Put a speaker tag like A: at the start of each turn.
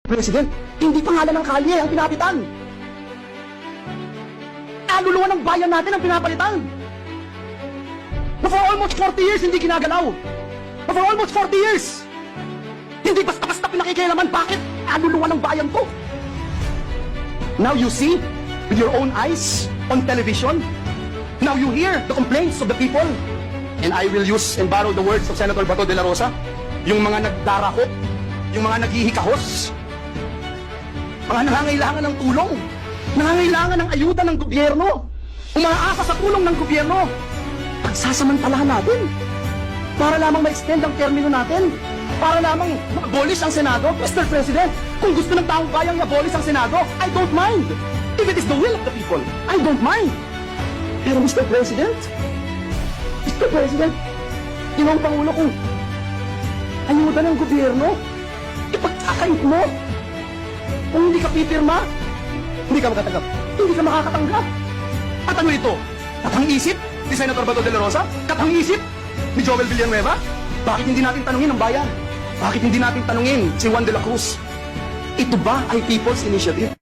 A: President, hindi pangalan ng kalye ang pinapitan. Kaluluwa ng bayan natin ang pinapalitan. Na for almost 40 years, hindi ginagalaw. Na for almost 40 years, hindi basta-basta pinakikialaman. Bakit? Kaluluwa ng bayan to. Now you see, with your own eyes, on television, now you hear the complaints of the people. And I will use and borrow the words of Senator Bato de la Rosa, yung mga nagdarako, yung mga naghihikahos, mga nangangailangan ng tulong, nangangailangan ng ayuda ng gobyerno, umaasa sa tulong ng gobyerno, pagsasamantalahan natin, para lamang ma-extend ang termino natin, para lamang ma-abolish ang Senado. Mr. President, kung gusto ng taong bayang i-abolish ang Senado, I don't mind. If it is the will of the people, I don't mind. Pero Mr. President, ginawang Pangulo kung ayuda ng gobyerno, ipagkakait mo. Kung hindi ka pipirma, hindi ka makatanggap. Hindi ka makakatanggap. At ano ito? Katang-isip ni Senator Bato de la Rosa? Katang-isip ni Joel Villanueva? Bakit hindi natin tanungin ang bayan? Bakit hindi natin tanungin si Juan de la Cruz? Ito ba ay People's Initiative?